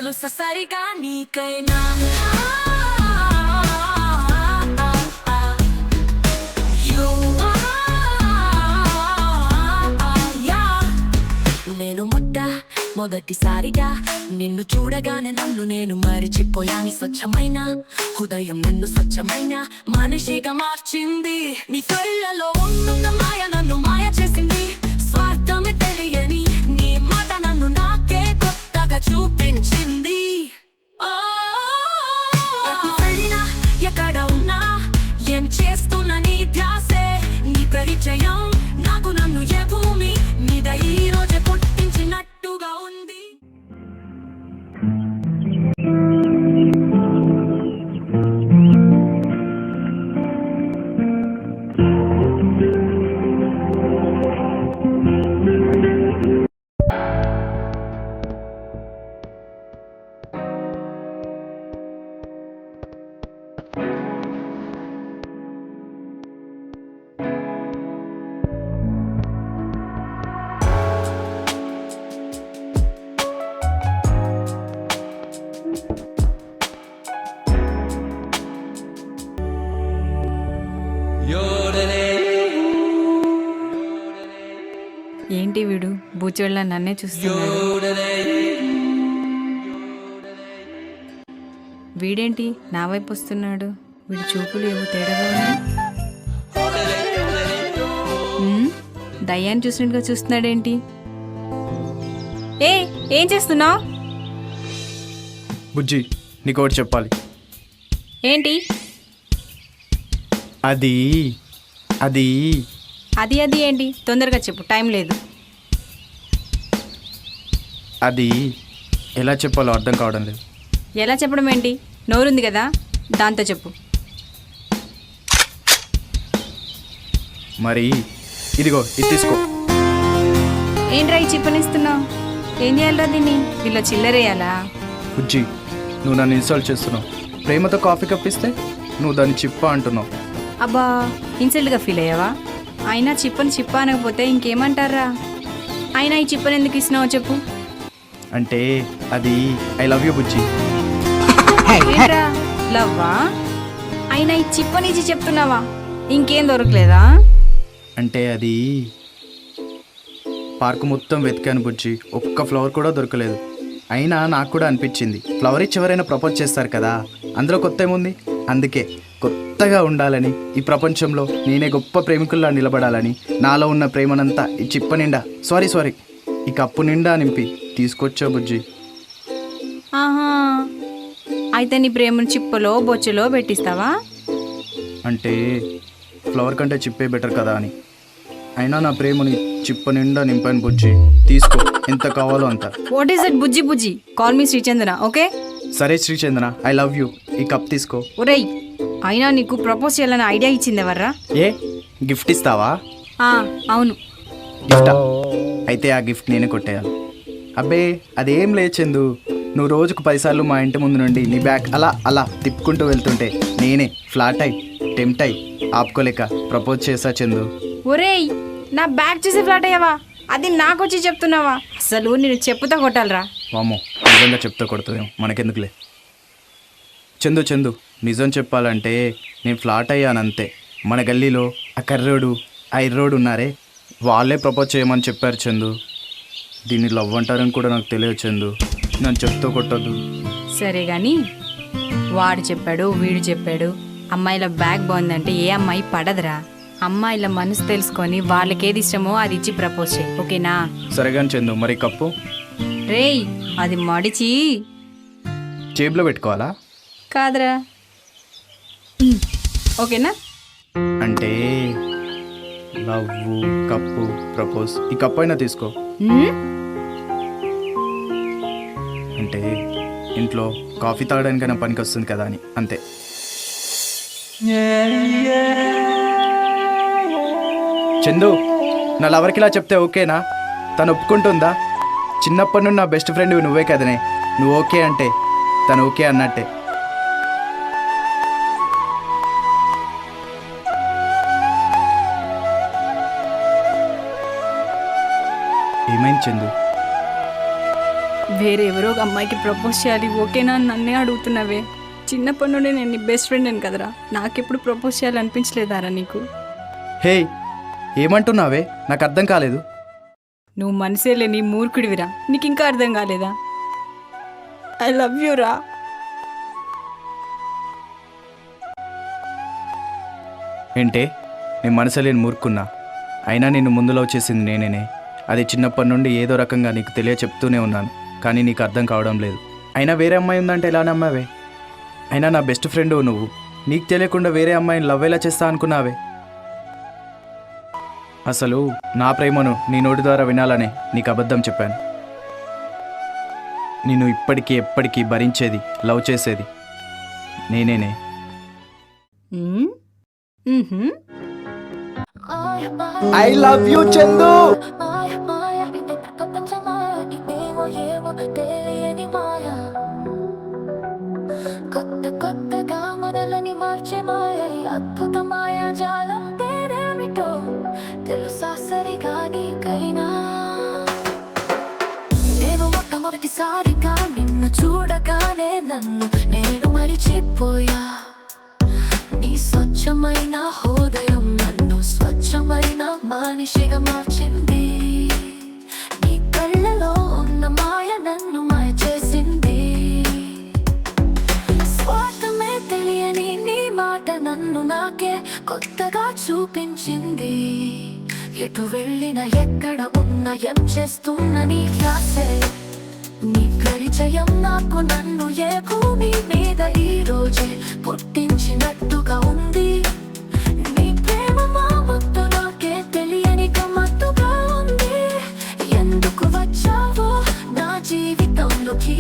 తెలుసా సరిగా నీకైనా నేను మొదటిసారిగా నిన్ను చూడగానే నన్ను నేను మరిచిపోయాను. స్వచ్ఛమైన హృదయం నిన్ను స్వచ్ఛమైన మనిషిగా మార్చింది. నీ కళ్ళలో ఉన్న మాయ నన్ను మాయ చేసింది. స్వార్థమే తెలియని నీ మాట నన్ను నాకే కొత్తగా చూపించింది. ఎక్కడ ఉన్నా ఏం చేస్తున్నా నీ ధ్యాసే నీ పరిచయం నాకు నన్ను ఏ భూమి మీద ఈ రోజే పుట్టించినట్టుగా ఉంది. ఏంటి వీడు బూచివెళ్ళ నన్నే చూస్తున్నాడు. వీడేంటి నా వైపు వస్తున్నాడు. వీడి చూపులు ఏవో తేడాగా ఉన్నాయి. దయ్యాన్ని చూసినట్టుగా చూస్తున్నాడేంటి. ఏం చేస్తున్నావు? బుజ్జి నీకు ఒకటి చెప్పాలి. ఏంటి అది అది అది అది ఏంటి? తొందరగా చెప్పు, టైం లేదు. అది ఎలా చెప్పాలో అర్థం కావడం లేదు. ఎలా చెప్పడం ఏంటి? నోరుంది కదా, దాంతో చెప్పు. మరి ఇదిగో ఇది తీసుకో. ఏంట్రా ఈ చిప్పనిస్తున్నావు? ఏం చేయాలరా దీన్ని? వీళ్ళు చిల్లరేయాలా? బుజ్జి నువ్వు నన్ను ఇన్సల్ట్ చేస్తున్నావు. ప్రేమతో కాఫీ కప్పిస్తే నువ్వు దాన్ని చిప్ప అంటున్నావు. అబ్బా, ఇన్సల్ట్గా ఫీల్ అయ్యావా? అయినా చిప్పని చిప్ప అనకపోతే ఇంకేమంటారా? అయినా ఈ చిప్పని ఎందుకు ఇస్తున్నావో చెప్పు. అంటే అది ఐ లవ్ యూ బుజ్జి. ఏంట్రా లవ్వా? అయినా ఈ చిప్పనిచ్చి చెప్తున్నావా? ఇంకేం దొరకలేదా? అంటే అది పార్కు మొత్తం వెతికాను బుజ్జి, ఒక్క ఫ్లవర్ కూడా దొరకలేదు. అయినా నాకు కూడా అనిపించింది ఫ్లవర్ ఇచ్చి ఎవరైనా ప్రపోజ్ చేస్తారు కదా, అందులో కొత్త ఏముంది. అందుకే కొత్తగా ఉండాలని, ఈ ప్రపంచంలో నేనే గొప్ప ప్రేమికుల్లా నిలబడాలని నాలో ఉన్న ప్రేమనంతా ఈ చిప్ప నిండా సారీ ఈ కప్పు నిండా నింపి తీసుకొచ్చా బుజ్జి. ఆహా, అయితే నీ ప్రేమను చిప్పలో బొచ్చులో పెట్టిస్తావా? అంటే ఫ్లవర్ కంటే చిప్పే బెటర్ కదా అని. అయినా నా ప్రేమని చిప్ప నిండా నింపాను బుజ్జి, తీసుకో ఎంత కావాలో అంత. What is it Bujji Bujji? Call me Sri Chandana, okay? సరే శ్రీచందన, ఐ లవ్ యూ. ఈ కప్ తీసుకో. ఒరేయ్, అయినా నీకు ప్రపోజ్ చేయాలని ఐడియా ఇచ్చింది ఎవర్రా? ఏ గిఫ్ట్ ఇస్తావా? అవును. గిఫ్టా? అయితే ఆ గిఫ్ట్ నేనే కొట్టేయాలి. అబ్బే అదేం లేదు చందు, నువ్వు రోజుకు 10 సార్లు మా ఇంటి ముందు నుండి నీ బ్యాగ్ అలా అలా తిప్పుకుంటూ వెళ్తుంటే నేనే ఫ్లాట్ అయి టెంప్ట్ అయి ఆపుకోలేక ప్రపోజ్ చేసా చందు. ఒరేయ్, నా బ్యాగ్ చూసి ఫ్లాట్ అయ్యావా? అది నాకు వచ్చి చెప్తున్నావా? అసలు నేను చెప్పుతా కొట్టాలరా. వామ్మో, నిజంగా చెప్తా కొడుతుందేమో, మనకెందుకులే. చందు నిజం చెప్పాలంటే నేను ఫ్లాట్ అయ్యానంతే. మన గల్లీలో ఆ కర్రోడు ఆ ఎర్రోడు ఉన్నారే, వాళ్ళే ప్రపోజ్ చేయమని చెప్పారు చందు. దీన్ని లవ్ అంటారని కూడా నాకు తెలియదు చందు, నన్ను చెప్తూ కొట్టద్దు. సరే కానీ వాడు చెప్పాడు వీడు చెప్పాడు, అమ్మాయిల బ్యాగ్ బాగుందంటే ఏ అమ్మాయి పడదురా. అమ్మాయిల మనసు తెలుసుకొని వాళ్ళకేది ఇష్టమో అది ఇచ్చి ప్రపోజ్ చేయి, ఓకేనా? సరే కానీ చందు, మరి కప్పు రేయ్, అది మడిచి జేబులో పెట్టుకోవాలా? కాదురా, ఓకేనా? అంటే లవ్ కప్పు ప్రపోజ్, ఈ కప్పు అయినా తీసుకో. అంటే ఇంట్లో కాఫీ తాగడానికైనా పనికి వస్తుంది కదా అని, అంతే. చందు, నా లవర్కి ఇలా చెప్తే ఓకేనా? తను ఒప్పుకుంటుందా? చిన్నప్పటి నుండి నా బెస్ట్ ఫ్రెండ్ నువ్వే కదనే, నువ్వు ఓకే అంటే తను ఓకే అన్నట్టే. ఏమైంది చందు? వేరెవరో ఒక అమ్మాయికి ప్రపోజ్ చేయాలి ఓకేనా అని నన్నే అడుగుతున్నావే. చిన్నప్పటి నుండి నేను నీ బెస్ట్ ఫ్రెండ్ అని కదరా, నాకెప్పుడు ప్రపోజ్ చేయాలి అనిపించలేదారా నీకు? హే, ఏమంటున్నావే? నాకు అర్థం కాలేదు. నువ్వు మనసే లేని మూర్ఖుడివిరా, నీకు ఇంకా అర్థం కాలేదా? ఐ లవ్ యూ రా. ఏంటే, నేను మనసు లేని మూర్ఖున్నా? అయినా నిన్ను ముందులో వచ్చేసింది నేనేనే. అది చిన్నప్పటి నుండి ఏదో రకంగా నీకు తెలియ చెప్తూనే ఉన్నాను, కానీ నీకు అర్థం కావడం లేదు. అయినా వేరే అమ్మాయి ఉందంటే ఎలా నమ్మావే? అయినా నా బెస్ట్ ఫ్రెండ్ నువ్వు, నీకు తెలియకుండా వేరే అమ్మాయిని లవ్ ఎలా చేస్తా అనుకున్నావే? అసలు నా ప్రేమను నీ నోటి ద్వారా వినాలనే నీకు అబద్ధం చెప్పాను. నిన్ను ఇప్పటికీ ఎప్పటికీ భరించేది, లవ్ చేసేది నేనేనే. I love you Chandu. కొత్త కొత్తగా మొదలని మార్చే మాయ, అద్భుత మాయాజాలం పేరేమిటో తెలుసా సరిగా నీకైనా? నేను మొట్టమొదటిసారిగా నిన్ను చూడగానే నన్ను నేను మరిచిపోయా. నీ స్వచ్ఛమైన హృదయం నన్ను స్వచ్ఛమైన మనిషిగా మార్చింది. నీ కళ్ళలో ఉన్న మాయ నన్ను మాయ చేసింది. స్వార్థమే తెలియని నీ మాట నన్ను నాకే కొత్తగా చూపించింది. ఎటు వెళ్ళిన ఎక్కడ ఉన్న ఏం చేస్తున్న నీ ధ్యాసే, నీ పరిచయం నాకు నన్ను ఏ భూమి మీద ఈ రోజే పుట్టించినట్టుగా ఉంది. నీ ప్రేమ మా మొత్తం నాకే తెలియని గమ్మత్తుగా ఉంది. ఎందుకు వచ్చావో నా జీవితంలోకి,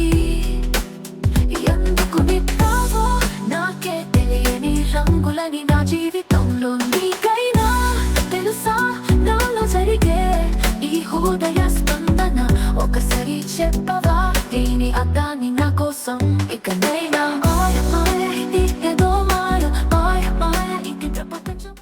ఎందుకు నింపావో నాకే తెలియని రంగులని నా జీవితంలో. నీకైనా తెలుసా నాలో జరిగే ఈ హృదయ స్పందన? ఒకసారి చెప్పవా దీని అర్థాన్ని నా కోసం? ఇకనైనా